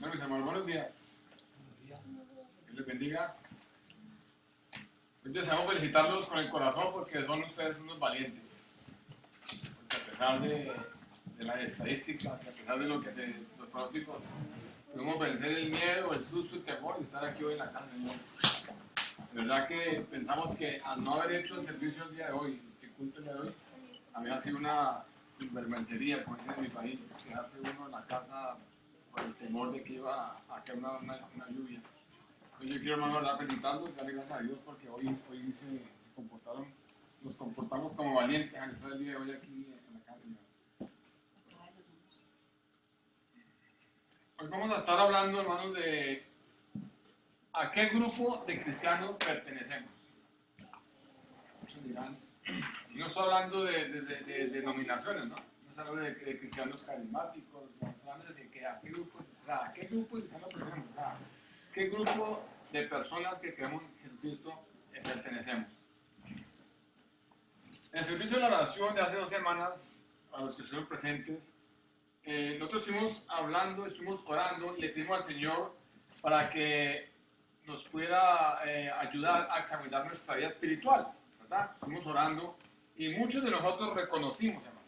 Bueno, mis hermanos, buenos días. Dios les bendiga. Hoy deseamos felicitarlos con el corazón porque son ustedes unos valientes. Porque a pesar de las estadísticas, a pesar de los pronósticos, podemos vencer el miedo, el susto, el temor y estar aquí hoy en la casa, Señor. De verdad que pensamos que al no haber hecho el servicio el día de hoy, el culto el día de hoy, había sido una sinvergüencería, como dicen en mi país, quedarse uno en la casa por el temor de que iba a caer una lluvia. Hoy yo quiero, hermano, felicitarlos y darle gracias a Dios porque hoy nos comportamos como valientes al estar el día de hoy aquí en la casa, Señor. Hoy vamos a estar hablando, hermanos, de a qué grupo de cristianos pertenecemos. Muchos dirán, no estoy hablando de denominaciones, ¿no? No estoy hablando de cristianos carismáticos, no estoy hablando de que a qué grupo de cristianos pertenecemos, qué grupo de personas que creemos en Jesucristo pertenecemos. En el servicio de la oración de hace 2 semanas, a los que estuvieron presentes, nosotros estuvimos orando y le pedimos al Señor para que nos pudiera ayudar a examinar nuestra vida espiritual, ¿verdad? Estuvimos orando y muchos de nosotros reconocimos, hermanos,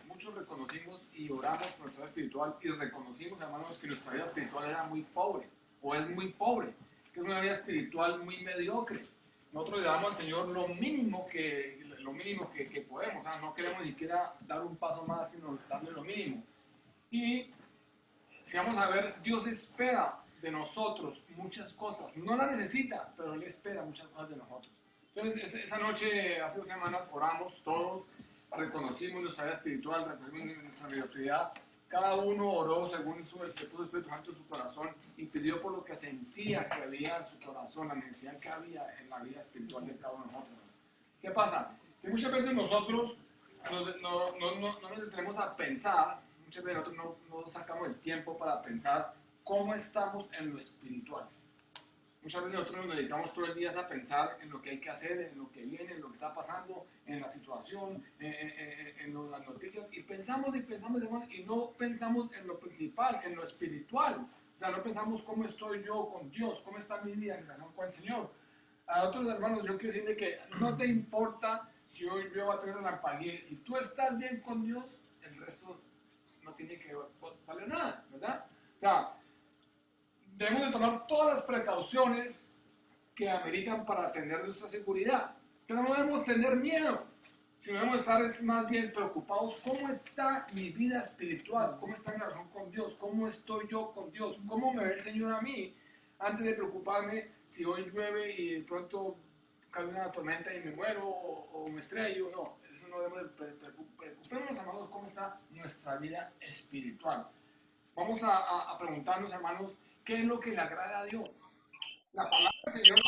y oramos por nuestra vida espiritual y reconocimos, hermanos, que nuestra vida espiritual era muy pobre, o es muy pobre, que es una vida espiritual muy mediocre. Nosotros le damos al Señor lo mínimo que podemos, no queremos ni siquiera dar un paso más, sino darle lo mínimo. Y si vamos a ver, Dios espera de nosotros muchas cosas, no las necesita, pero Él espera muchas cosas de nosotros. Entonces, esa noche, hace 2 semanas, oramos todos, reconocimos nuestra vida espiritual, reconocimos nuestra mediocridad. Cada uno oró según su Espíritu Santo en su corazón y pidió por lo que sentía que había en su corazón, la necesidad que había en la vida espiritual de cada uno de nosotros. ¿Qué pasa? Que muchas veces nosotros no nos detenemos a pensar, muchas veces nosotros no sacamos el tiempo para pensar cómo estamos en lo espiritual. Muchas veces nosotros nos dedicamos todo el día a pensar en lo que hay que hacer, en lo que viene, en lo que está pasando, en la situación, en las noticias, y pensamos y no pensamos en lo principal, en lo espiritual. O sea, no pensamos cómo estoy yo con Dios, cómo está mi vida en relación con el Señor. A otros hermanos, yo quiero decirle que no te importa si hoy yo voy a tener una lamparilla. Si tú estás bien con Dios, el resto no tiene que valer nada, ¿verdad? O sea, debemos de tomar todas las precauciones que ameritan para tener nuestra seguridad, pero no debemos tener miedo, sino debemos estar más bien preocupados. ¿Cómo está mi vida espiritual? ¿Cómo está mi relación con Dios? ¿Cómo estoy yo con Dios? ¿Cómo me ve el Señor a mí? Antes de preocuparme si hoy llueve y de pronto cae una tormenta y me muero o me estrello, no, eso no debemos preocuparnos, hermanos, cómo está nuestra vida espiritual. Vamos a preguntarnos, hermanos, ¿qué es lo que le agrada a Dios? La palabra del Señor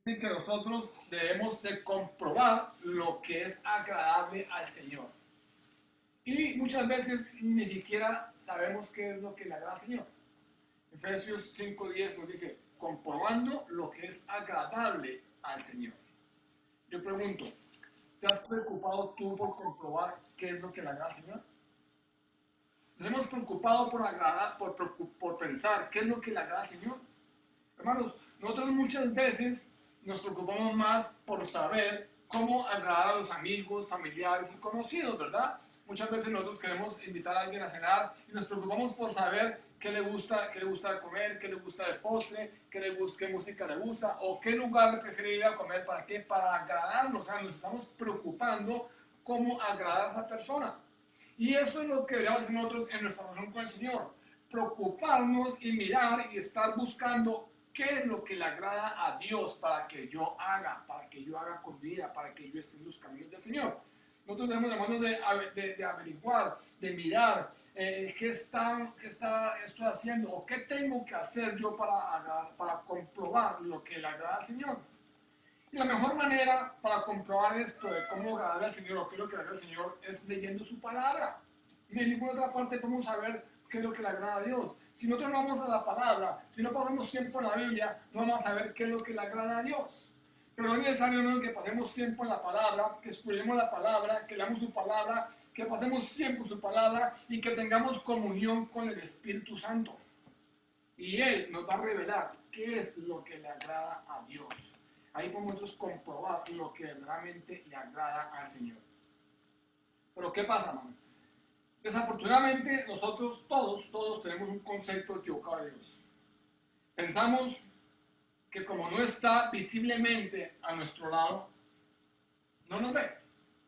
dice que nosotros debemos de comprobar lo que es agradable al Señor. Y muchas veces ni siquiera sabemos qué es lo que le agrada al Señor. Efesios 5:10 nos dice, comprobando lo que es agradable al Señor. Yo pregunto, ¿te has preocupado tú por comprobar qué es lo que le agrada al Señor? Nos hemos preocupado por pensar qué es lo que le agrada al Señor. Hermanos, nosotros muchas veces nos preocupamos más por saber cómo agradar a los amigos, familiares y conocidos, ¿verdad? Muchas veces nosotros queremos invitar a alguien a cenar y nos preocupamos por saber qué le gusta de comer, qué le gusta de postre, qué música le gusta o qué lugar le prefiere ir a comer. ¿Para qué? Para agradarlo. O sea, nos estamos preocupando cómo agradar a esa persona. Y eso es lo que deberíamos hacer nosotros en nuestra relación con el Señor. Preocuparnos y mirar y estar buscando qué es lo que le agrada a Dios para que yo haga con vida, para que yo esté en los caminos del Señor. Nosotros debemos, hermanos, de averiguar, de mirar qué estoy haciendo o qué tengo que hacer yo para comprobar lo que le agrada al Señor. Y la mejor manera para comprobar esto de cómo agradar al Señor o qué es lo que le agrada al Señor es leyendo su palabra. Y en ninguna otra parte podemos saber qué es lo que le agrada a Dios. Si nosotros no vamos a la palabra, si no pasamos tiempo en la Biblia, no vamos a saber qué es lo que le agrada a Dios. Pero es necesario, ¿no?, que pasemos tiempo en la palabra, que estudiemos la palabra, que leamos su palabra que pasemos tiempo en su palabra y que tengamos comunión con el Espíritu Santo. Y Él nos va a revelar qué es lo que le agrada a Dios. Ahí podemos nosotros comprobar lo que realmente le agrada al Señor. Pero ¿qué pasa, hermano? Desafortunadamente nosotros todos tenemos un concepto equivocado de Dios. Pensamos que como no está visiblemente a nuestro lado, no nos ve,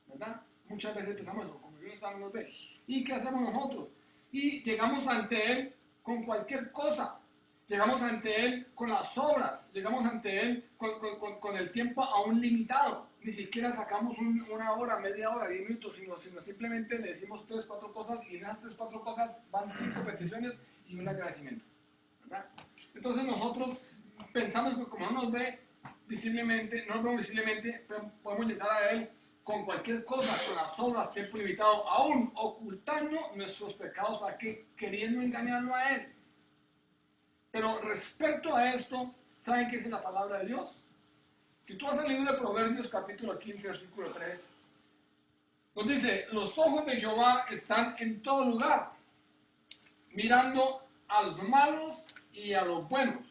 ¿verdad? Muchas veces pensamos eso, como Dios no nos ve. ¿Y qué hacemos nosotros? Y llegamos ante Él con cualquier cosa. Llegamos ante Él con las obras, llegamos ante Él con el tiempo aún limitado. Ni siquiera sacamos una hora, media hora, 10 minutos, sino simplemente le decimos 3, 4 cosas y en esas 3, 4 cosas van 5 peticiones y un agradecimiento, ¿verdad? Entonces nosotros pensamos que como no nos ve visiblemente, no nos vemos visiblemente, podemos llegar a Él con cualquier cosa, con las obras, tiempo limitado, aún ocultando nuestros pecados, ¿para qué? Queriendo engañarlo a Él. Pero respecto a esto, ¿saben qué es la palabra de Dios? Si tú vas al libro de Proverbios, capítulo 15, versículo 3, nos dice, los ojos de Jehová están en todo lugar, mirando a los malos y a los buenos.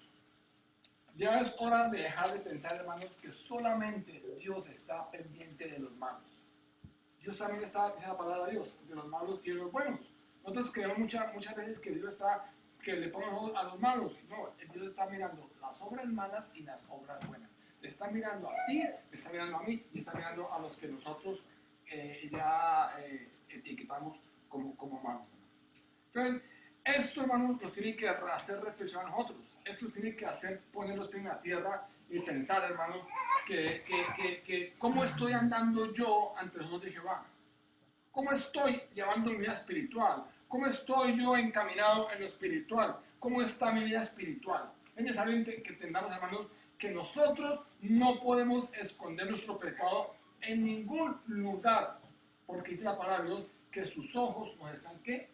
Ya es hora de dejar de pensar, hermanos, que solamente Dios está pendiente de los malos. Dios también está, dice la palabra de Dios, de los malos y de los buenos. Nosotros creemos muchas veces que Dios está, que le pongan a los malos. No, Dios está mirando las obras malas y las obras buenas. Le está mirando a ti, le está mirando a mí y está mirando a los que nosotros ya etiquetamos como malos. Entonces, esto, hermanos, nos tiene que hacer reflexionar a nosotros. Esto nos tiene que hacer poner los pies en la tierra y pensar, hermanos, que cómo estoy andando yo ante los ojos de Jehová. ¿Cómo estoy llevando mi vida espiritual? ¿Cómo estoy yo encaminado en lo espiritual? ¿Cómo está mi vida espiritual? Es necesario que entendamos, hermanos, que nosotros no podemos esconder nuestro pecado en ningún lugar, porque dice la palabra de Dios que sus ojos nos están, ¿qué?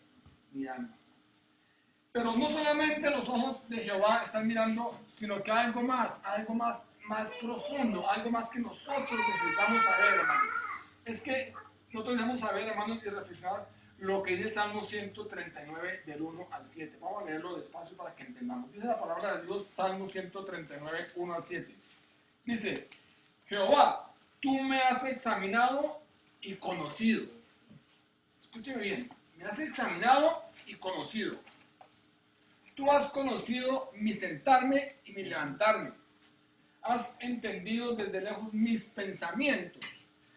Mirando. Pero no solamente los ojos de Jehová están mirando, sino que algo más profundo, algo más que nosotros necesitamos saber, hermanos. Es que nosotros necesitamos saber, hermanos, y reflexionar lo que dice el Salmo 139, del 1 al 7. Vamos a leerlo despacio para que entendamos. Dice la palabra de Dios, Salmo 139, 1 al 7. Dice, Jehová, tú me has examinado y conocido. Escúcheme bien, me has examinado y conocido. Tú has conocido mi sentarme y mi levantarme. Has entendido desde lejos mis pensamientos.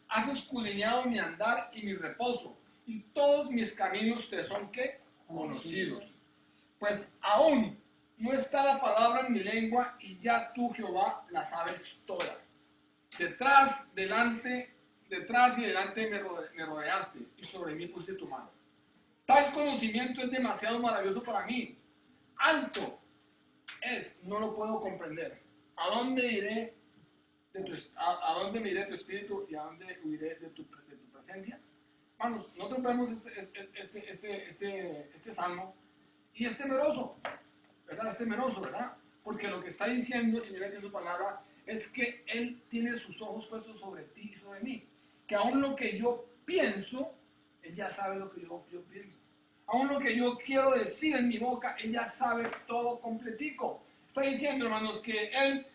Has escudriñado mi andar y mi reposo. Y todos mis caminos te son, ¿qué? Conocidos. Pues aún no está la palabra en mi lengua y ya tú, Jehová, la sabes toda. Detrás y delante me rodeaste y sobre mí pusiste tu mano. Tal conocimiento es demasiado maravilloso para mí. Alto es, no lo puedo comprender. ¿A dónde iré a dónde me iré de tu espíritu y a dónde huiré de tu presencia? Hermanos, nosotros vemos este salmo y es temeroso, ¿verdad? Es temeroso, ¿verdad? Porque lo que está diciendo el Señor aquí en su palabra es que Él tiene sus ojos puestos sobre ti y sobre mí. Que aún lo que yo pienso, Él ya sabe lo que yo pienso. Aún lo que yo quiero decir en mi boca, Él ya sabe todo completico. Está diciendo, hermanos, que Él,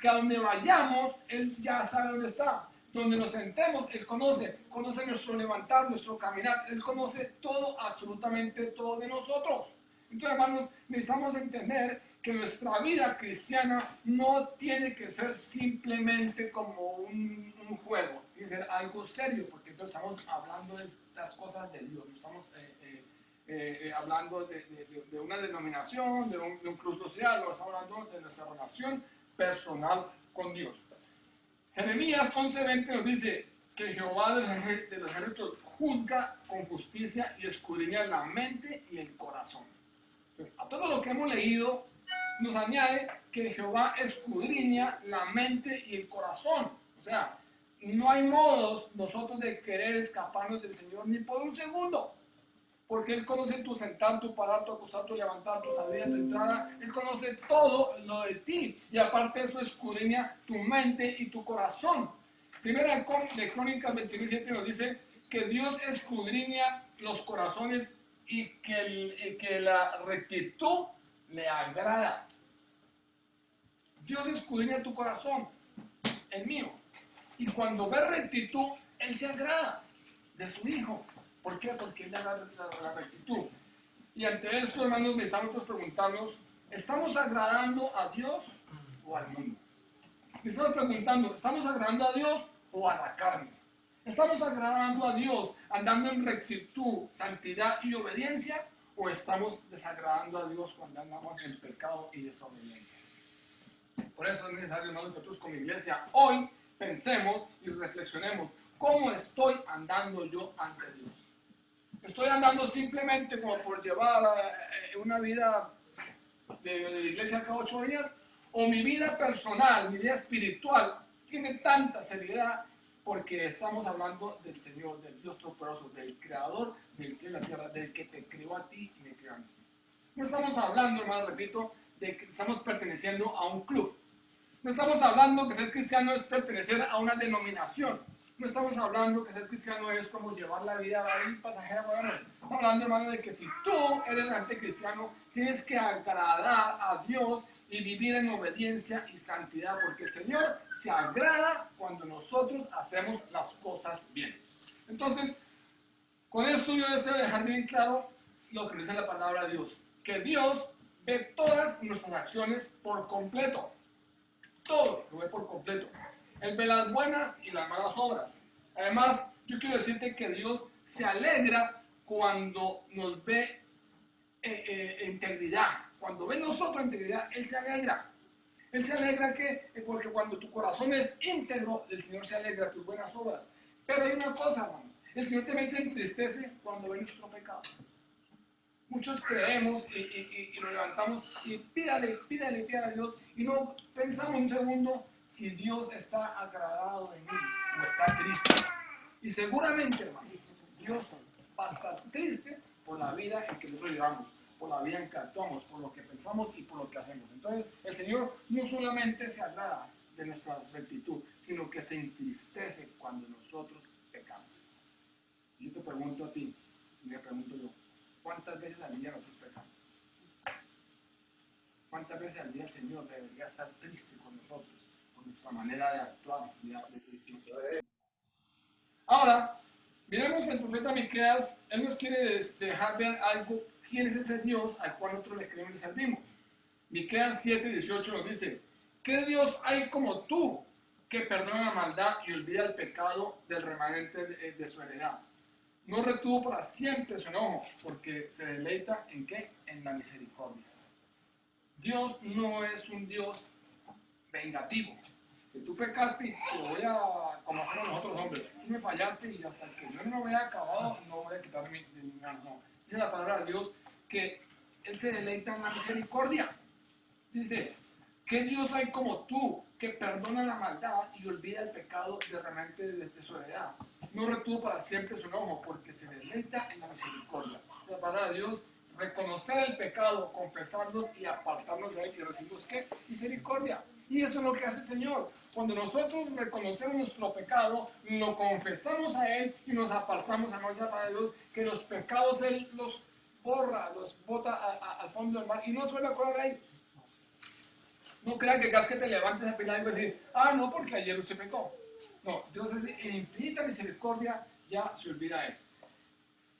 que a donde vayamos, Él ya sabe dónde está. Donde nos sentemos, Él conoce nuestro levantar, nuestro caminar. Él conoce todo, absolutamente todo de nosotros. Entonces, hermanos, necesitamos entender que nuestra vida cristiana no tiene que ser simplemente como un juego, tiene que ser algo serio, porque entonces estamos hablando de estas cosas de Dios, no estamos hablando de una denominación, de un club social, no estamos hablando de nuestra relación personal con Dios. Jeremías 11:20 nos dice que Jehová de los ejércitos juzga con justicia y escudriña la mente y el corazón. Entonces, a todo lo que hemos leído, nos añade que Jehová escudriña la mente y el corazón. O sea, no hay modos nosotros de querer escaparnos del Señor ni por un segundo. Porque Él conoce tu sentar, tu parar, tu acostar, tu levantar, tu salida, tu entrada. Él conoce todo lo de ti. Y aparte de eso, escudriña tu mente y tu corazón. Primera de Crónicas 29:7 nos dice que Dios escudriña los corazones y que la rectitud le agrada. Dios escudriña tu corazón, el mío. Y cuando ve rectitud, Él se agrada de su Hijo. ¿Por qué? Porque Él le agrada la rectitud. Y ante esto, hermanos, necesitamos preguntarnos, ¿estamos agradando a Dios o al mundo? Estamos preguntando, ¿estamos agradando a Dios o a la carne? ¿Estamos agradando a Dios andando en rectitud, santidad y obediencia? ¿O estamos desagradando a Dios cuando andamos en pecado y desobediencia? Por eso es necesario, hermanos, que nosotros como iglesia hoy pensemos y reflexionemos, ¿cómo estoy andando yo ante Dios? ¿Estoy andando simplemente como por llevar una vida de iglesia cada 8 días? ¿O mi vida personal, mi vida espiritual tiene tanta seriedad porque estamos hablando del Señor, del Dios Todopoderoso, del Creador del cielo y la tierra, del que te creó a ti y me creó a mí? No estamos hablando, hermano, repito, de que estamos perteneciendo a un club. No estamos hablando que ser cristiano es pertenecer a una denominación. No estamos hablando que ser cristiano es como llevar la vida ahí pasajera. Bueno, estamos hablando, hermano, de que si tú eres realmente cristiano, tienes que agradar a Dios y vivir en obediencia y santidad, porque el Señor se agrada cuando nosotros hacemos las cosas bien. Entonces, con esto yo deseo dejar bien claro lo que dice la palabra de Dios, que Dios ve todas nuestras acciones por completo. Todo lo ve por completo. Él ve las buenas y las malas obras. Además, yo quiero decirte que Dios se alegra cuando nos ve integridad. Cuando ve nosotros integridad, Él se alegra. Él se alegra porque cuando tu corazón es íntegro, el Señor se alegra de tus buenas obras. Pero hay una cosa, hermano. El Señor también se entristece cuando ve nuestro pecado. Muchos creemos y nos levantamos y pídale a Dios y no pensamos un segundo si Dios está agradado de mí o está triste. Y seguramente, hermano, Dios va a estar triste por la vida en que nosotros llevamos, por la vida en que actuamos, por lo que pensamos y por lo que hacemos. Entonces, el Señor no solamente se agrada de nuestra rectitud, sino que se entristece cuando nosotros pecamos. Yo te pregunto a ti, y me pregunto yo, ¿cuántas veces al día nosotros pecamos? ¿Cuántas veces al día el Señor debería estar triste con nosotros, con nuestra manera de actuar? Ahora, miremos el profeta Miqueas. Él nos quiere dejar ver algo, quién es ese Dios al cual nosotros le creemos y le servimos. Miqueas 7:18 nos dice, ¿qué Dios hay como tú que perdona la maldad y olvida el pecado del remanente de su heredad? No retuvo para siempre su enojo, porque se deleita ¿en qué? En la misericordia. Dios no es un Dios vengativo. Que tú pecaste y te voy a, como hacemos nosotros los hombres, tú me fallaste y hasta que yo no me haya acabado, no voy a quitar mi mano. No. Dice la palabra de Dios que Él se deleita en la misericordia. Dice, ¿qué Dios hay como tú que perdona la maldad y olvida el pecado de remanente de su heredad? No retuvo para siempre su enojo, porque se deleita en la misericordia. La palabra de Dios, reconocer el pecado, confesarnos y apartarnos de él y recibimos ¿qué? Misericordia. Y eso es lo que hace el Señor. Cuando nosotros reconocemos nuestro pecado, lo confesamos a Él y nos apartamos a nuestra palabra de Dios, que los pecados Él los borra, los bota al fondo del mar y no suele correr ahí. No crea que cada vez que te levantes a pilar y vas a decir, no, porque ayer usted pecó. No, Dios es en infinita misericordia, ya se olvida eso.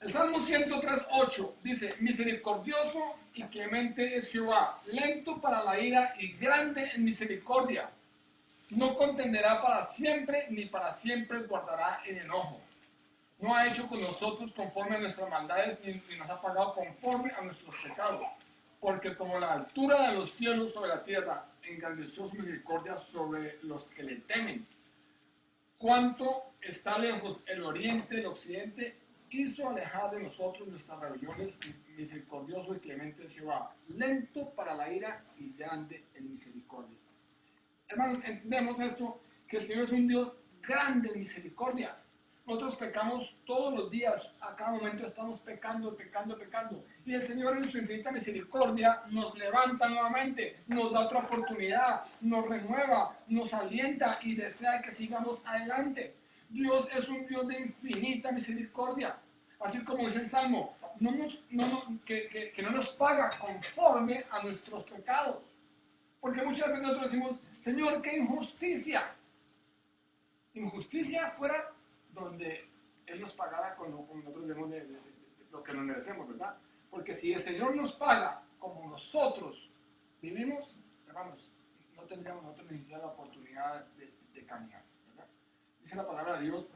El Salmo 103:8 dice, misericordioso y clemente es Jehová, lento para la ira y grande en misericordia. No contenderá para siempre, ni para siempre guardará el enojo. No ha hecho con nosotros conforme a nuestras maldades, ni nos ha pagado conforme a nuestros pecados. Porque como la altura de los cielos sobre la tierra, engrandeció su misericordia sobre los que le temen. Cuánto está lejos el oriente, el occidente, hizo alejar de nosotros nuestras rebeliones, misericordioso y clemente es Jehová, lento para la ira y grande en misericordia. Hermanos, entendemos esto, que el Señor es un Dios grande en misericordia. Nosotros pecamos todos los días, a cada momento estamos pecando. Y el Señor en su infinita misericordia nos levanta nuevamente, nos da otra oportunidad, nos renueva, nos alienta y desea que sigamos adelante. Dios es un Dios de infinita misericordia. Así como dice el Salmo, que no nos paga conforme a nuestros pecados. Porque muchas veces nosotros decimos, Señor, qué injusticia. Injusticia fuera donde Él nos pagara con lo que nosotros vemos de lo que nos merecemos, ¿verdad? Porque si el Señor nos paga como nosotros vivimos, hermanos, no tendríamos nosotros ni siquiera la oportunidad de caminar, ¿verdad? Dice la palabra de Dios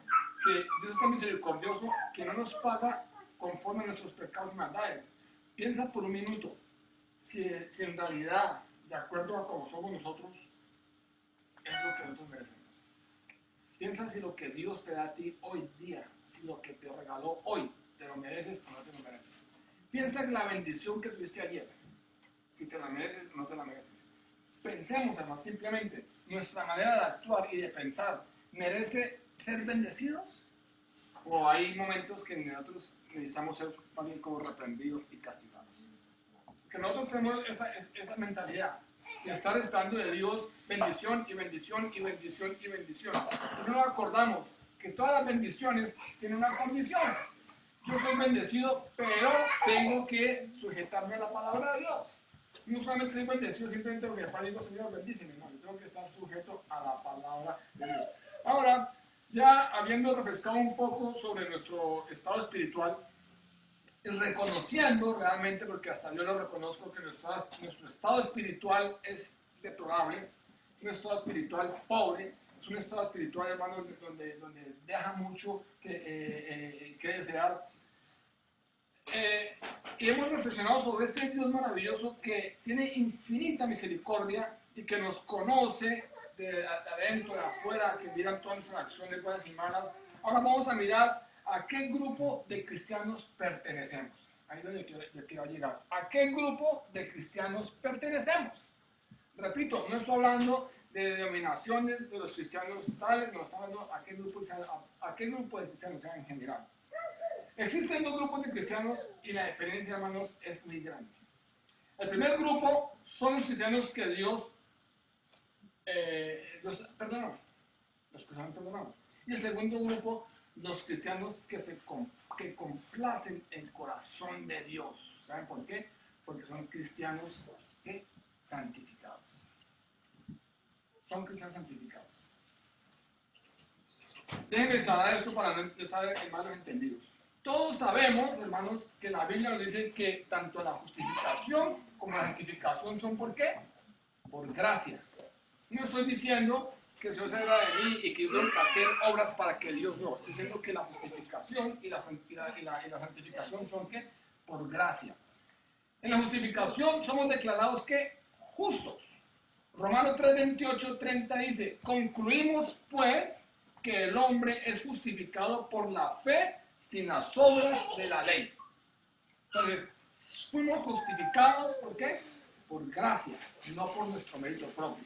que Dios es tan misericordioso que no nos paga conforme a nuestros pecados y maldades. Piensa por un minuto, si en realidad, de acuerdo a cómo somos nosotros, es lo que nosotros merecemos. Piensa si lo que Dios te da a ti hoy día, si lo que te regaló hoy, te lo mereces o no te lo mereces. Piensa en la bendición que tuviste ayer, si te la mereces o no te la mereces. Pensemos, hermanos, simplemente, nuestra manera de actuar y de pensar, ¿merece ser bendecidos? ¿O hay momentos que nosotros necesitamos ser también como reprendidos y castigados? Que nosotros tenemos esa mentalidad de estar esperando de Dios bendición y bendición y bendición y bendición. Y no nos acordamos que todas las bendiciones tienen una condición. Yo soy bendecido, pero tengo que sujetarme a la palabra de Dios. No solamente soy bendecido simplemente porque el Padre digo, Señor, bendíceme. No, yo tengo que estar sujeto a la palabra de Dios. Ahora, ya habiendo refrescado un poco sobre nuestro estado espiritual, y reconociendo realmente, porque hasta yo lo reconozco, que nuestro estado espiritual es deplorable, un estado espiritual pobre, es un estado espiritual, hermano, donde deja mucho que desear. Y hemos reflexionado sobre ese Dios maravilloso que tiene infinita misericordia y que nos conoce de adentro, de afuera, que mira todas nuestras acciones buenas y malas. Ahora vamos a mirar a qué grupo de cristianos pertenecemos. Ahí es donde yo quiero llegar. ¿A qué grupo de cristianos pertenecemos? Repito, no estoy hablando de denominaciones de los cristianos tales, no estoy hablando a qué grupo de cristianos en general. Existen dos grupos de cristianos y la diferencia, hermanos, es muy grande. El primer grupo son los cristianos que Dios perdonó, los que son perdonados. Y el segundo grupo, los cristianos que complacen el corazón de Dios. ¿Saben por qué? Porque son cristianos santificados. Son cristianos santificados. Déjenme aclarar esto para no estar en malos entendidos. Todos sabemos, hermanos, que la Biblia nos dice que tanto la justificación como la santificación son ¿por qué? Por gracia. No estoy diciendo que Dios se agrada de mí y que yo tengo que hacer obras para que Dios no. Estoy diciendo que la justificación y la santificación son ¿qué? Por gracia. En la justificación somos declarados ¿qué? Justos. Romanos 3, 28, 30 dice, concluimos pues que el hombre es justificado por la fe sin las obras de la ley. Entonces, fuimos justificados, ¿por qué? Por gracia, no por nuestro mérito propio.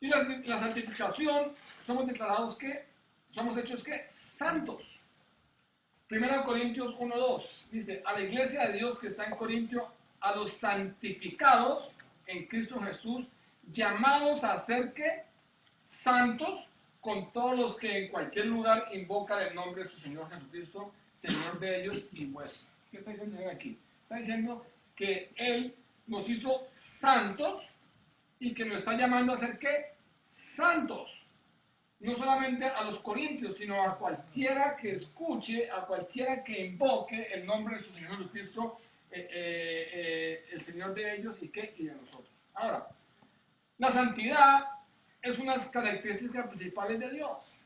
Y la santificación, somos declarados que, somos hechos que santos. 1 Corintios 1:2 dice, a la iglesia de Dios que está en Corintio, a los santificados en Cristo Jesús, llamados a ser que santos, con todos los que en cualquier lugar invocan el nombre de su Señor Jesucristo, Señor de ellos y vuestro. ¿Qué está diciendo aquí? Está diciendo que Él nos hizo santos y que nos está llamando a ser ¿qué? Santos. No solamente a los corintios, sino a cualquiera que escuche, a cualquiera que invoque el nombre de su Señor Jesucristo, el Señor de ellos y de nosotros. Ahora, la santidad es unas características principales de Dios,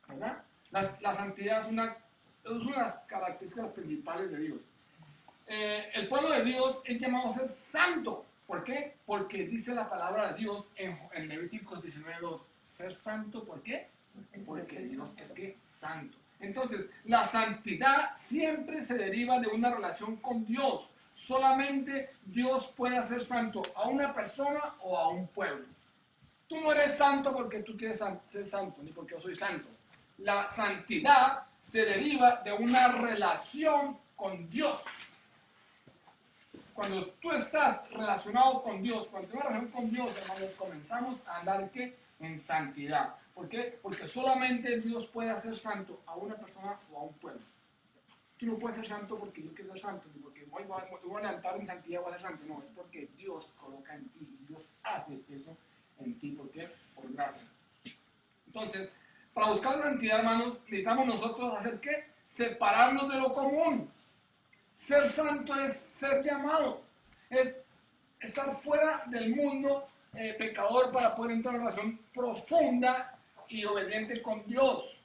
¿verdad? La santidad es unas características principales de Dios. El pueblo de Dios es llamado a ser santo. ¿Por qué? Porque dice la palabra de Dios en Levíticos 19:2, ser santo, ¿por qué? Porque Dios es que santo. Entonces, la santidad siempre se deriva de una relación con Dios. Solamente Dios puede hacer santo a una persona o a un pueblo. Tú no eres santo porque tú quieres ser santo, ni porque yo soy santo. La santidad se deriva de una relación con Dios. Cuando tú estás relacionado con Dios, cuando tienes una relación con Dios, hermanos, comenzamos a andar ¿qué? En santidad. ¿Por qué? Porque solamente Dios puede hacer santo a una persona o a un pueblo. Tú no puedes ser santo porque yo quiero ser santo, ni porque voy a levantar en santidad voy a ser santo. No, es porque Dios coloca en ti, y Dios hace eso en ti. ¿Por qué? Por gracia. Entonces, para buscar la santidad, hermanos, necesitamos nosotros hacer ¿qué? Separarnos de lo común. Ser santo es ser llamado, es estar fuera del mundo pecador para poder entrar en una relación profunda y obediente con Dios.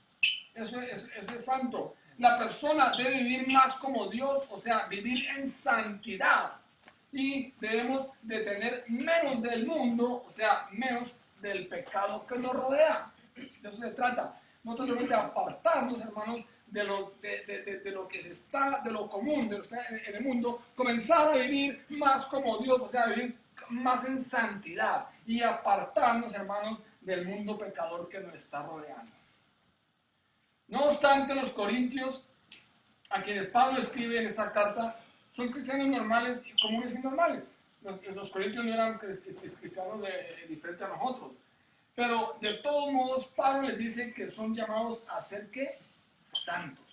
Eso es santo. La persona debe vivir más como Dios, o sea, vivir en santidad. Y debemos de tener menos del mundo, o sea, menos del pecado que nos rodea. De eso se trata. Nosotros debemos de apartarnos, hermanos, de lo que se está, de lo común, de lo que está en el mundo, comenzar a vivir más como Dios, o sea, vivir más en santidad y apartarnos, hermanos, del mundo pecador que nos está rodeando. No obstante, los corintios, a quienes Pablo escribe en esta carta, son cristianos normales y comunes y normales. Los corintios no eran cristianos diferentes a nosotros. Pero de todos modos, Pablo les dice que son llamados a ser ¿qué? Santos.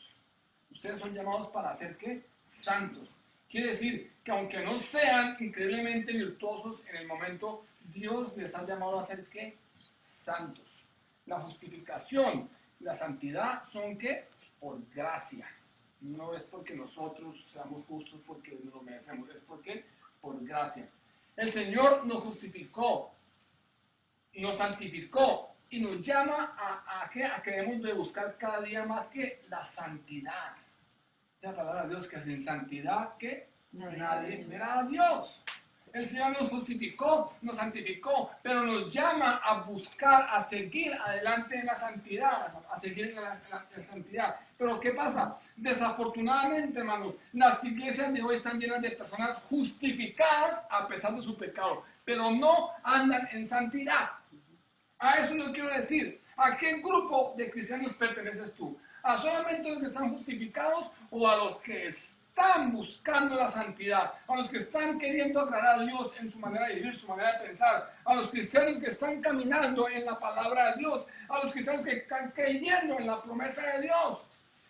Ustedes son llamados para ser ¿qué? Santos. Quiere decir que aunque no sean increíblemente virtuosos en el momento, Dios les ha llamado a ser ¿qué? Santos. La justificación, la santidad son ¿qué? Por gracia. No es porque nosotros seamos justos porque nos lo merecemos, es porque por gracia. El Señor nos justificó, nos santificó y nos llama a que debemos de buscar cada día más que la santidad. La palabra de Dios que sin santidad que nadie verá a Dios. El Señor nos justificó, nos santificó, pero nos llama a buscar, a seguir adelante en la santidad, a seguir en la santidad. Pero ¿qué pasa? Desafortunadamente, hermanos, las iglesias de hoy están llenas de personas justificadas a pesar de su pecado, pero no andan en santidad. A eso yo quiero decir. ¿A qué grupo de cristianos perteneces tú? ¿A solamente los que están justificados o a los que están buscando la santidad? A los que están queriendo agradar a Dios en su manera de vivir, su manera de pensar. A los cristianos que están caminando en la palabra de Dios. A los cristianos que están creyendo en la promesa de Dios.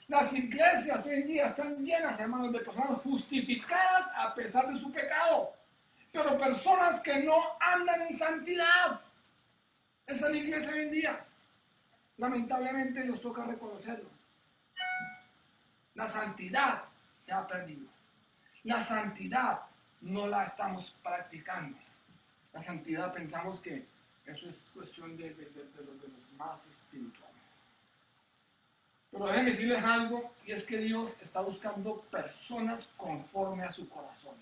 Las iglesias hoy en día están llenas, hermanos, de personas justificadas a pesar de su pecado. Pero personas que no andan en santidad. Esa es la iglesia hoy en día. Lamentablemente nos toca reconocerlo. La santidad se ha perdido. La santidad no la estamos practicando. La santidad pensamos que eso es cuestión de los más espirituales. Pero déjenme decirles algo, y es que Dios está buscando personas conforme a su corazón.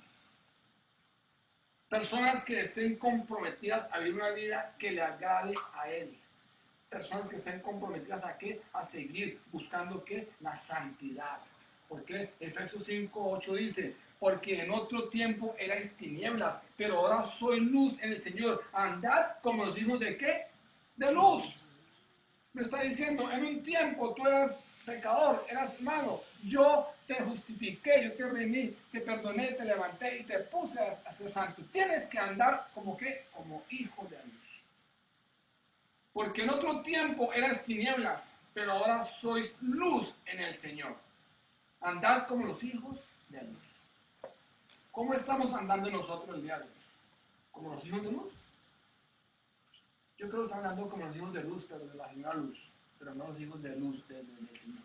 Personas que estén comprometidas a vivir una vida que le agrade a Él. Personas que estén comprometidas a ¿qué? A seguir buscando ¿qué? La santidad. ¿Por qué? Efesios 5:8 dice, porque en otro tiempo erais tinieblas, pero ahora soy luz en el Señor. Andad como los hijos de ¿qué? De luz. Me está diciendo, en un tiempo tú eras pecador, eras malo. Yo te justifiqué, yo te redimí, te perdoné, te levanté y te puse a ser santo. Tienes que andar como ¿qué? Como hijo de luz. Porque en otro tiempo eras tinieblas, pero ahora sois luz en el Señor. Andad como los hijos de luz. ¿Cómo estamos andando nosotros el día de hoy? ¿Como los hijos de luz? Yo creo que están andando como los hijos de luz, pero de la señora luz, pero no los hijos de luz del Señor.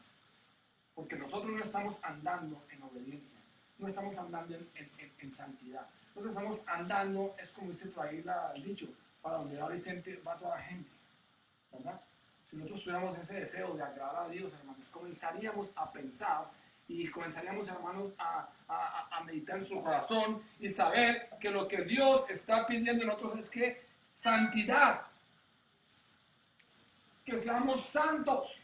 Porque nosotros no estamos andando en obediencia, no estamos andando en santidad. Nosotros estamos andando, es como dice por ahí el dicho, para donde va Vicente va toda la gente. ¿Verdad? Si nosotros tuviéramos ese deseo de agradar a Dios, hermanos, comenzaríamos a pensar y comenzaríamos, hermanos, a meditar en su corazón y saber que lo que Dios está pidiendo en nosotros es que santidad, que seamos santos.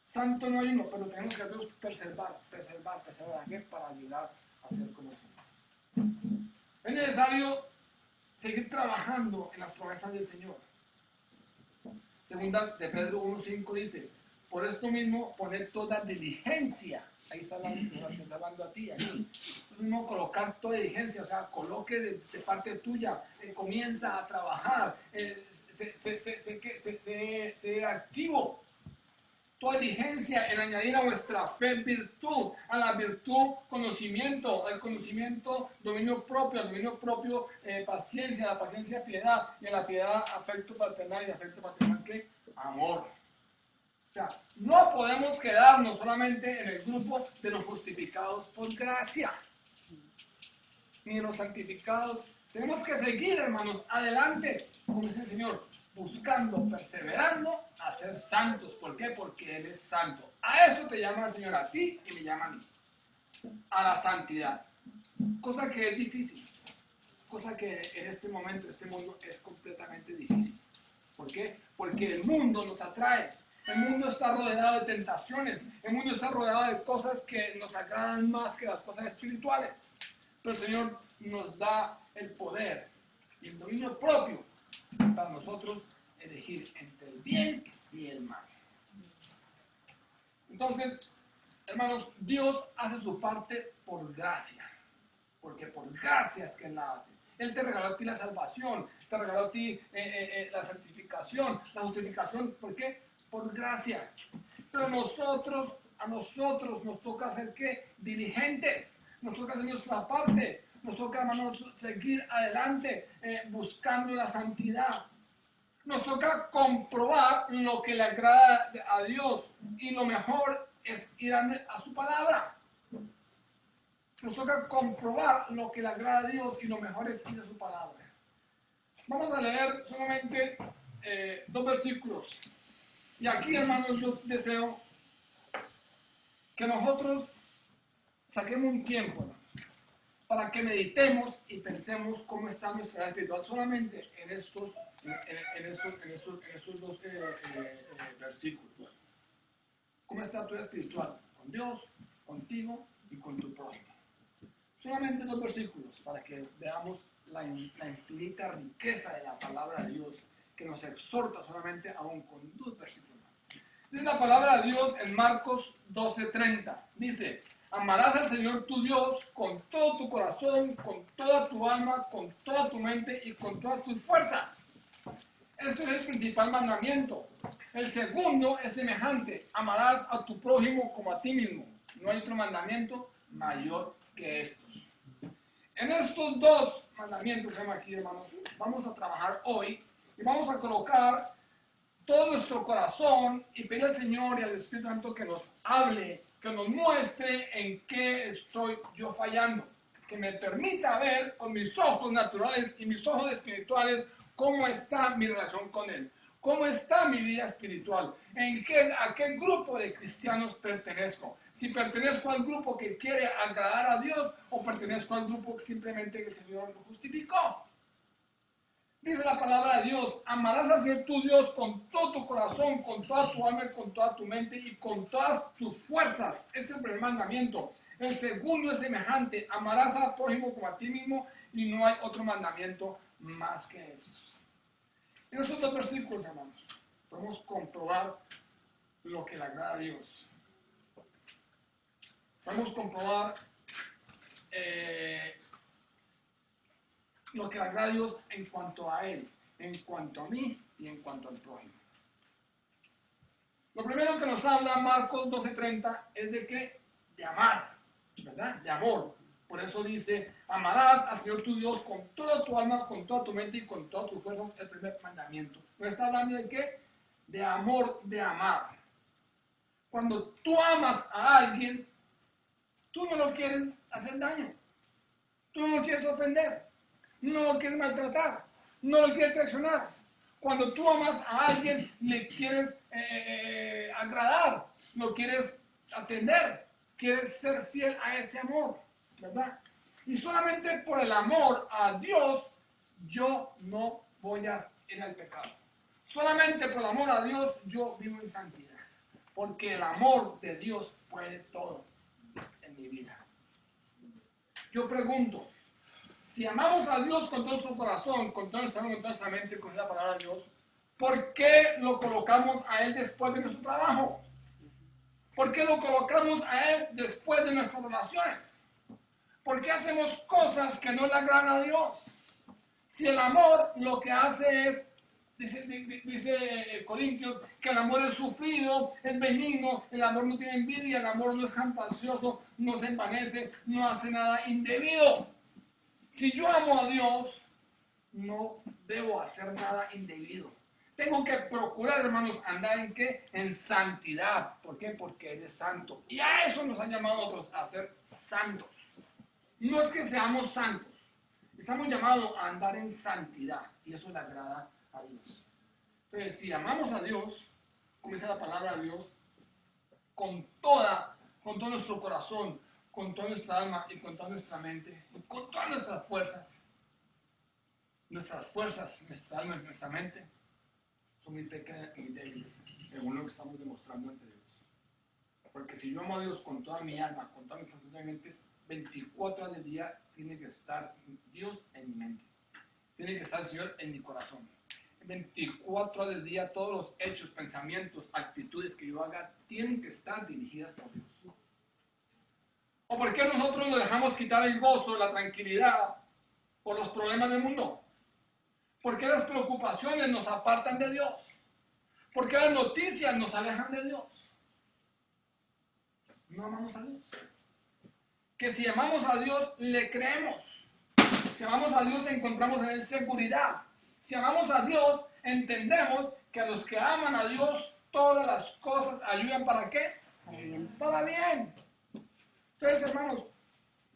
Santo no hay uno, pero tenemos que preservar para ayudar a ser como el Señor. Es necesario seguir trabajando en las promesas del Señor. Segunda de Pedro 1:5 dice, por esto mismo poned toda diligencia ahí está hablando a ti, ahí. No colocar toda diligencia, o sea, coloque de parte tuya, comienza a trabajar, sé activo. Toda diligencia en añadir a vuestra fe virtud, a la virtud conocimiento, al conocimiento dominio propio paciencia, a la paciencia piedad, y a la piedad afecto paternal, y afecto paternal ¿qué? Amor. O sea, no podemos quedarnos solamente en el grupo de los justificados por gracia, ni en los santificados. Tenemos que seguir, hermanos, adelante, como dice el Señor, buscando, perseverando a ser santos. ¿Por qué? Porque Él es santo. A eso te llama el Señor, a ti y me llama a mí. A la santidad. Cosa que es difícil. Cosa que en este momento, en este mundo, es completamente difícil. ¿Por qué? Porque el mundo nos atrae. El mundo está rodeado de tentaciones. El mundo está rodeado de cosas que nos agradan más que las cosas espirituales. Pero el Señor nos da el poder y el dominio propio para nosotros elegir entre el bien y el mal. Entonces, hermanos, Dios hace su parte por gracia. Porque por gracia es que Él la hace. Él te regaló a ti la salvación, te regaló a ti la santificación, la justificación. ¿Por qué? Por gracia. Pero a nosotros nos toca hacer ¿qué? Diligentes. Nos toca hacer nuestra parte. Nos toca, hermanos, seguir adelante buscando la santidad. Nos toca comprobar lo que le agrada a Dios. Y lo mejor es ir a su palabra. Nos toca comprobar lo que le agrada a Dios y lo mejor es ir a su palabra. Vamos a leer solamente 2 versículos. Y aquí, hermanos, yo deseo que nosotros saquemos un tiempo, ¿no?, para que meditemos y pensemos cómo está nuestra vida espiritual solamente en estos 2 versículos. ¿Cómo está tu vida espiritual? Con Dios, contigo y con tu prójimo. Solamente 2 versículos para que veamos la infinita riqueza de la palabra de Dios que nos exhorta solamente aún con 2 versículos. Dice la palabra de Dios en Marcos 12:30. Dice: amarás al Señor tu Dios con todo tu corazón, con toda tu alma, con toda tu mente y con todas tus fuerzas. Este es el principal mandamiento. El segundo es semejante: amarás a tu prójimo como a ti mismo. No hay otro mandamiento mayor que estos. En estos 2 mandamientos que aquí, hermanos, vamos a trabajar hoy y vamos a colocar todo nuestro corazón y pedir al Señor y al Espíritu Santo que nos hable, que nos muestre en qué estoy yo fallando, que me permita ver con mis ojos naturales y mis ojos espirituales cómo está mi relación con Él, cómo está mi vida espiritual, a qué grupo de cristianos pertenezco, si pertenezco al grupo que quiere agradar a Dios o pertenezco al grupo que simplemente el Señor lo justificó. Dice la palabra de Dios: amarás al Señor tu Dios con todo tu corazón, con toda tu alma, con toda tu mente y con todas tus fuerzas. Ese es el primer mandamiento. El segundo es semejante: amarás al prójimo como a ti mismo, y no hay otro mandamiento más que estos. En esos 2 versículos, hermanos, podemos comprobar lo que le agrada a Dios. Podemos comprobar lo que le agrada a Dios en cuanto a Él, en cuanto a mí y en cuanto al prójimo. Lo primero que nos habla Marcos 12:30 es de qué? De amar, ¿verdad? De amor. Por eso dice: amarás al Señor tu Dios con toda tu alma, con toda tu mente y con todas tus fuerzas. El primer mandamiento. ¿No está hablando de qué? De amor, de amar. Cuando tú amas a alguien, tú no lo quieres hacer daño. Tú no lo quieres ofender. No lo quieres maltratar. No lo quieres traicionar. Cuando tú amas a alguien, le quieres agradar. Lo quieres atender. Quieres ser fiel a ese amor, ¿verdad? Y solamente por el amor a Dios, yo no voy a ir al pecado. Solamente por el amor a Dios, yo vivo en santidad. Porque el amor de Dios puede todo en mi vida. Yo pregunto: si amamos a Dios con todo nuestro corazón, con todo nuestra alma, con toda nuestra mente, con la palabra de Dios, ¿por qué lo colocamos a Él después de nuestro trabajo? ¿Por qué lo colocamos a Él después de nuestras oraciones? ¿Por qué hacemos cosas que no le agradan a Dios? Si el amor lo que hace es, dice Corintios, que el amor es sufrido, es benigno, el amor no tiene envidia, el amor no es fantasioso, no se envanece, no hace nada indebido. Si yo amo a Dios, no debo hacer nada indebido. Tengo que procurar, hermanos, andar en ¿qué? En santidad. ¿Por qué? Porque Él es santo. Y a eso nos han llamado a otros, a ser santos. No es que seamos santos. Estamos llamados a andar en santidad. Y eso le agrada a Dios. Entonces, si amamos a Dios, como dice la palabra de Dios, con todo nuestro corazón, con toda nuestra alma y con toda nuestra mente, y con todas nuestras fuerzas, nuestra alma y nuestra mente, son muy pequeñas y débiles, según lo que estamos demostrando ante Dios. Porque si yo amo a Dios con toda mi alma, con toda mi fuerza y mi mente, 24 horas del día tiene que estar Dios en mi mente. Tiene que estar el Señor en mi corazón. 24 horas del día, todos los hechos, pensamientos, actitudes que yo haga, tienen que estar dirigidas por Dios. ¿O por qué nosotros nos dejamos quitar el gozo, la tranquilidad por los problemas del mundo? ¿Por qué las preocupaciones nos apartan de Dios? ¿Por qué las noticias nos alejan de Dios? No amamos a Dios. Que si amamos a Dios, le creemos. Si amamos a Dios, encontramos en Él seguridad. Si amamos a Dios, entendemos que a los que aman a Dios, todas las cosas ayudan ¿para qué? Para bien. Entonces, hermanos,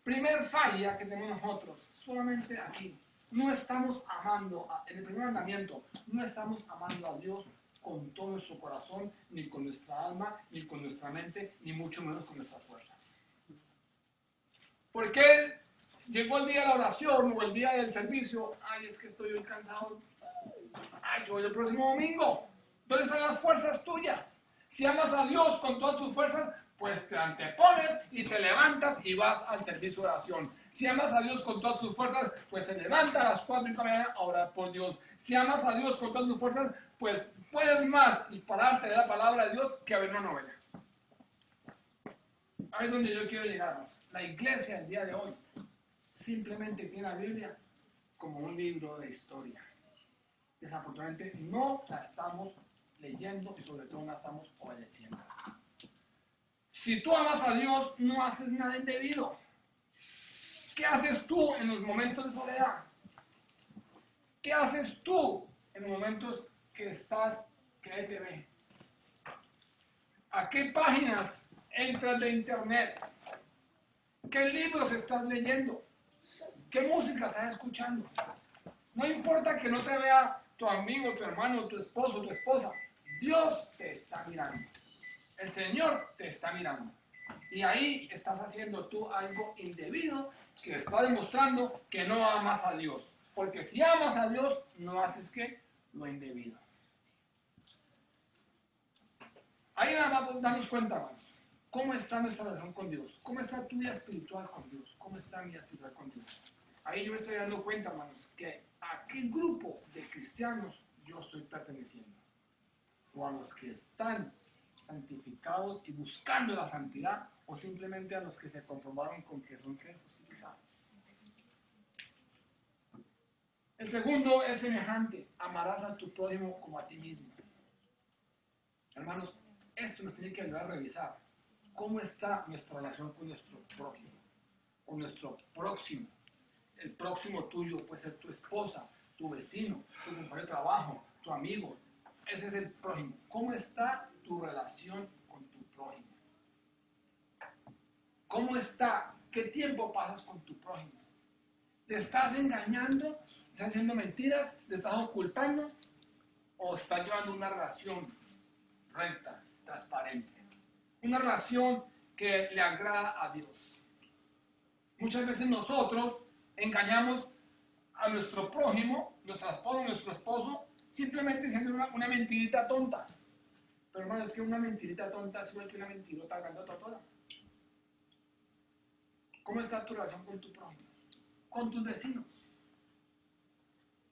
primer falla que tenemos nosotros, solamente aquí. No estamos amando, en el primer mandamiento, no estamos amando a Dios con todo nuestro corazón, ni con nuestra alma, ni con nuestra mente, ni mucho menos con nuestras fuerzas. ¿Por qué llegó el día de la oración o el día del servicio? Ay, es que estoy hoy cansado. Ay, yo voy el próximo domingo. ¿Dónde están las fuerzas tuyas? Si amas a Dios con todas tus fuerzas, pues te antepones y te levantas y vas al servicio de oración. Si amas a Dios con todas tus fuerzas, pues se levanta a las 4 de la mañana a orar por Dios. Si amas a Dios con todas tus fuerzas, pues puedes más y pararte de la palabra de Dios que a ver una novela. Ahí es donde yo quiero llegar. La iglesia el día de hoy simplemente tiene la Biblia como un libro de historia. Desafortunadamente no la estamos leyendo y sobre todo no la estamos obedeciendo. Si tú amas a Dios, no haces nada indebido. ¿Qué haces tú en los momentos de soledad? ¿Qué haces tú en los momentos que estás que nadie te ve? ¿A qué páginas entras de internet? ¿Qué libros estás leyendo? ¿Qué música estás escuchando? No importa que no te vea tu amigo, tu hermano, tu esposo, tu esposa. Dios te está mirando. El Señor te está mirando. Y ahí estás haciendo tú algo indebido que está demostrando que no amas a Dios. Porque si amas a Dios, no haces ¿qué? Lo indebido. Ahí nada más damos cuenta, hermanos. ¿Cómo está nuestra relación con Dios? ¿Cómo está tu vida espiritual con Dios? ¿Cómo está mi vida espiritual con Dios? Ahí yo me estoy dando cuenta, hermanos, que a qué grupo de cristianos yo estoy perteneciendo. O a los que están santificados y buscando la santidad, o simplemente a los que se conformaron con que son justificados. El segundo es semejante: amarás a tu prójimo como a ti mismo. Hermanos, esto nos tiene que ayudar a revisar cómo está nuestra relación con nuestro prójimo, con nuestro próximo. El próximo tuyo puede ser tu esposa, tu vecino, tu compañero de trabajo, tu amigo. Ese es el prójimo. ¿Cómo está tu relación con tu prójimo? ¿Cómo está? ¿Qué tiempo pasas con tu prójimo? ¿Te estás engañando? ¿Te estás haciendo mentiras? ¿Te estás ocultando? ¿O estás llevando una relación recta, transparente? Una relación que le agrada a Dios. Muchas veces nosotros engañamos a nuestro prójimo, nuestra esposa, nuestro esposo, simplemente diciendo una mentirita tonta. Pero hermano, es que una mentirita tonta es igual que una mentirota grandota toda. ¿Cómo está tu relación con tu prójimo? Con tus vecinos,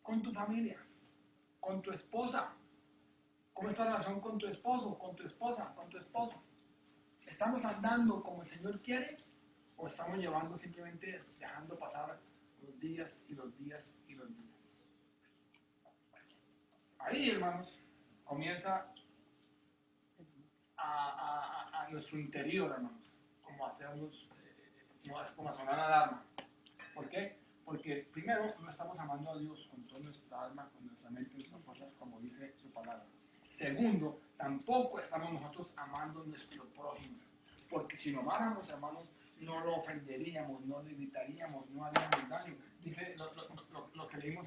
con tu familia, con tu esposa. ¿Cómo está la relación con tu esposo, con tu esposa, con tu esposo? ¿Estamos andando como el Señor quiere? ¿O estamos llevando simplemente, dejando pasar los días y los días y los días? Ahí, hermanos, comienza a nuestro interior, hermanos, como hacemos, como sonar la alarma. ¿Por qué? Porque primero no estamos amando a Dios con toda nuestra alma, con nuestra mente, nuestras fuerzas, como dice su palabra. Segundo, tampoco estamos nosotros amando a nuestro prójimo. Porque si lo amáramos, hermanos, no lo ofenderíamos, no le gritaríamos, no haríamos daño. Dice lo que leímos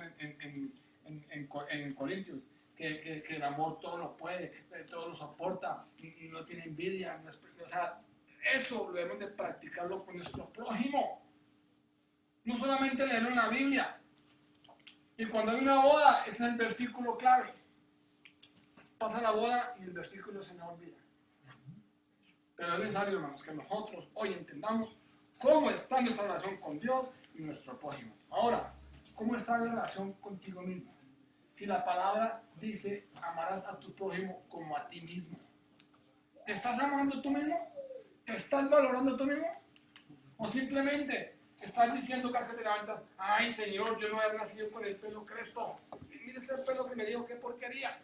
en Corintios, que el amor todo lo puede, todo lo soporta, y no tiene envidia. O sea, eso debemos de practicarlo con nuestro prójimo. No solamente leerlo en la Biblia. Y cuando hay una boda, ese es el versículo clave. Pasa la boda y el versículo se nos olvida. Pero es necesario, hermanos, que nosotros hoy entendamos cómo está nuestra relación con Dios y nuestro prójimo. Ahora, ¿cómo está la relación contigo mismo? Si la palabra dice, amarás a tu prójimo como a ti mismo. ¿Te estás amando tú mismo? ¿Te estás valorando tú mismo? ¿O simplemente estás diciendo que te levantas, ay Señor, yo no he nacido con el pelo crespo? Y mira ese pelo que me dio, qué porquería.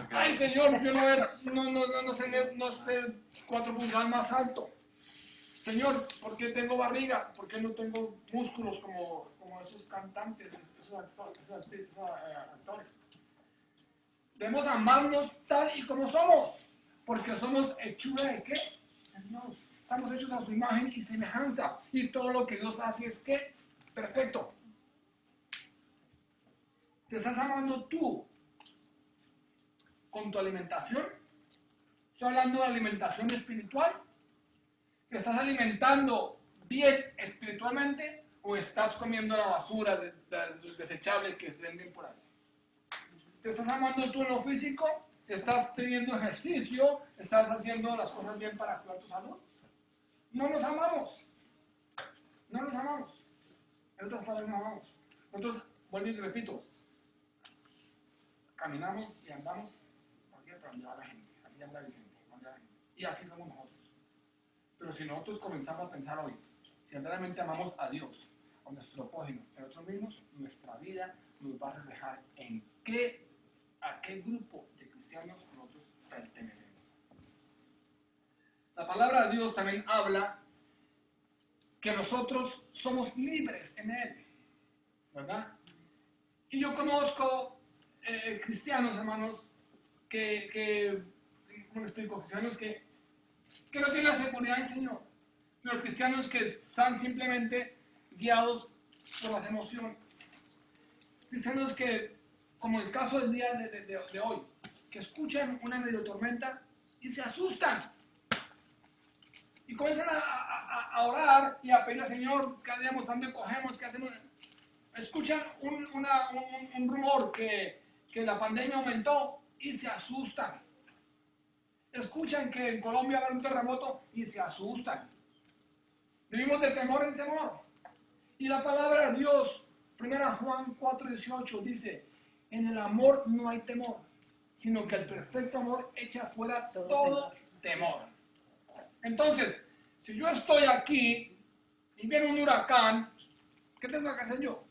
Ay Señor, yo no sé 4 pulgadas más alto. Señor, ¿por qué tengo barriga? ¿Por qué no tengo músculos como esos cantantes, esos actores? Debemos amarnos tal y como somos, porque somos hechura de ¿qué? De Dios. Estamos hechos a su imagen y semejanza, y todo lo que Dios hace es ¿qué? Perfecto. ¿Te estás amando tú con tu alimentación? Estoy hablando de alimentación espiritual. ¿Te estás alimentando bien espiritualmente o estás comiendo la basura desechable que se venden por ahí? ¿Te estás amando tú en lo físico? ¿Estás teniendo ejercicio? ¿Estás haciendo las cosas bien para cuidar tu salud? No nos amamos. No nos amamos. En otras palabras, no amamos. Nosotros, vuelvo y repito, caminamos y andamos para donde va la gente. Así anda Vicente, donde va la gente. Y así somos nosotros. Pero si nosotros comenzamos a pensar hoy, si realmente amamos a Dios, a nuestro prójimo, a nosotros mismos, nuestra vida nos va a reflejar a qué grupo de cristianos nosotros pertenecemos. La palabra de Dios también habla que nosotros somos libres en Él, ¿verdad? Y yo conozco cristianos, hermanos, ¿cómo le explico? Cristianos que no tienen la seguridad del Señor. Los cristianos que están simplemente guiados por las emociones. Cristianos que, como el caso del día de hoy, que escuchan una medio tormenta y se asustan. Y comienzan a orar y a pedir al Señor, ¿qué hacemos? ¿Dónde cogemos? ¿Qué hacemos? Escuchan un rumor que la pandemia aumentó y se asustan. Escuchan que en Colombia va a haber un terremoto y se asustan. Vivimos de temor en temor. Y la palabra de Dios, 1 Juan 4:18, dice, en el amor no hay temor, sino que el perfecto amor echa fuera todo temor. Entonces, si yo estoy aquí y viene un huracán, ¿qué tengo que hacer yo?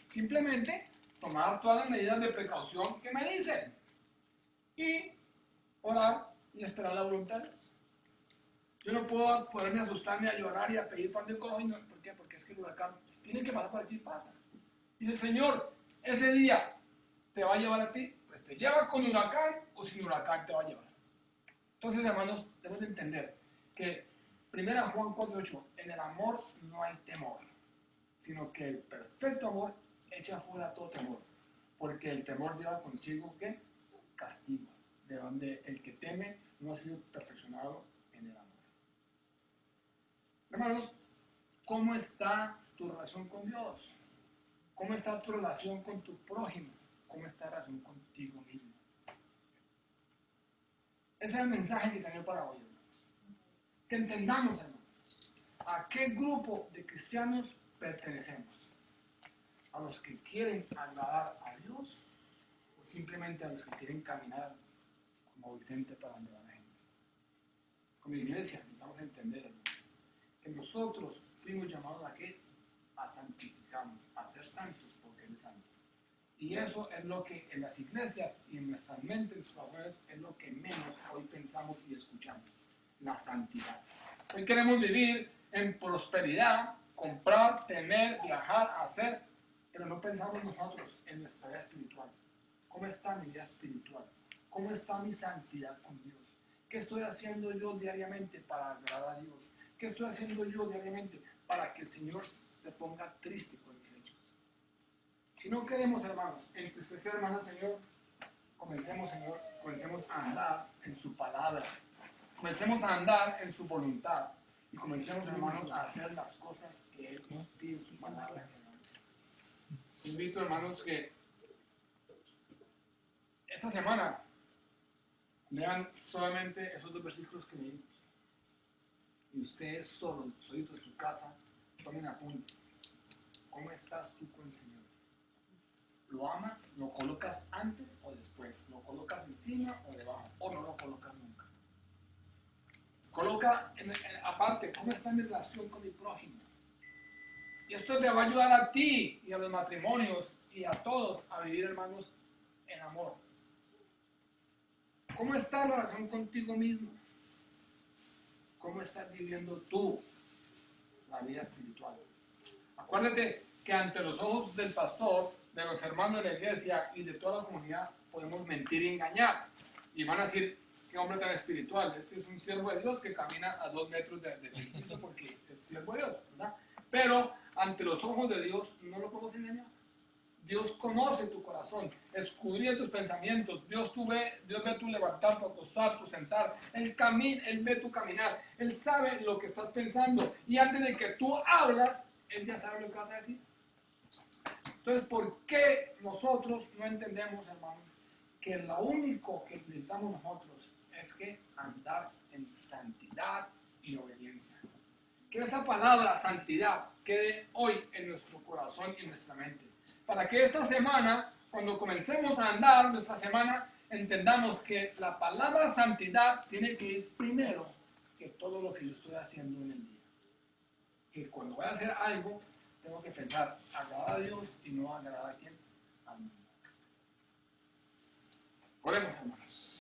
Simplemente tomar todas las medidas de precaución que me dicen y orar y esperar la voluntad de Dios. Yo no puedo poderme asustarme a llorar y a pedir pan de cojo. No, ¿por qué? Porque es que el huracán tiene que pasar por aquí y pasa. Dice el Señor, ese día te va a llevar a ti, pues te lleva con huracán o sin huracán te va a llevar. Entonces, hermanos, debemos de entender que 1 Juan 4:8, en el amor no hay temor, sino que el perfecto amor echa fuera todo temor, porque el temor lleva consigo ¿qué? Castigo, de donde el que teme no ha sido perfeccionado en el amor. Hermanos, ¿cómo está tu relación con Dios? ¿Cómo está tu relación con tu prójimo? ¿Cómo está la relación contigo mismo? Ese es el mensaje que tengo para hoy, hermanos. Que entendamos, hermanos, a qué grupo de cristianos pertenecemos. ¿A los que quieren agradar a Dios o simplemente a los que quieren caminar como Vicente para donde va la gente? Como iglesia necesitamos entender, hermano, que nosotros fuimos llamados a qué? A santificarnos, a ser santos porque Él es santo. Y eso es lo que en las iglesias y en nuestras mentes, en nuestros corazones, es lo que menos hoy pensamos y escuchamos, la santidad. Hoy queremos vivir en prosperidad, comprar, tener, viajar, hacer, pero no pensamos nosotros en nuestra vida espiritual. ¿Cómo está mi vida espiritual? ¿Cómo está mi santidad con Dios? ¿Qué estoy haciendo yo diariamente para agradar a Dios? ¿Qué estoy haciendo yo diariamente para que el Señor se ponga triste con mis hechos? Si no queremos, hermanos, entristecer más al Señor, comencemos a andar en su palabra. Comencemos a andar en su voluntad. Y comencemos, hermanos, a hacer las cosas que Él nos pide en su palabra. Invito, hermanos, que esta semana lean solamente esos 2 versículos que leímos. Y ustedes solos, solitos en su casa, tomen apuntes. ¿Cómo estás tú con el Señor? ¿Lo amas? ¿Lo colocas antes o después? ¿Lo colocas encima o debajo? ¿O no lo colocas nunca? Coloca aparte, ¿cómo está mi relación con mi prójimo? Y esto te va a ayudar a ti y a los matrimonios y a todos a vivir, hermanos, en amor. ¿Cómo está la relación contigo mismo? ¿Cómo estás viviendo tú la vida espiritual? Acuérdate que ante los ojos del pastor, de los hermanos de la iglesia y de toda la comunidad podemos mentir y engañar. Y van a decir, qué hombre tan espiritual, ese es un siervo de Dios que camina a 2 metros de piso porque es siervo de Dios, ¿verdad? Pero ante los ojos de Dios no lo podemos engañar. Dios conoce tu corazón, escudriña tus pensamientos. Dios ve tu levantar, tu acostar, tu sentar. Él ve tu caminar. Él sabe lo que estás pensando. Y antes de que tú hablas, Él ya sabe lo que vas a decir. Entonces, ¿por qué nosotros no entendemos, hermanos, que lo único que necesitamos nosotros es que andar en santidad y obediencia? Que esa palabra santidad quede hoy en nuestro corazón y en nuestra mente. Para que esta semana, cuando comencemos a andar nuestra semana, entendamos que la palabra santidad tiene que ir primero que todo lo que yo estoy haciendo en el día. Que cuando voy a hacer algo, tengo que pensar, agradar a Dios y no agradar a quién, al mundo. Oremos, hermanos.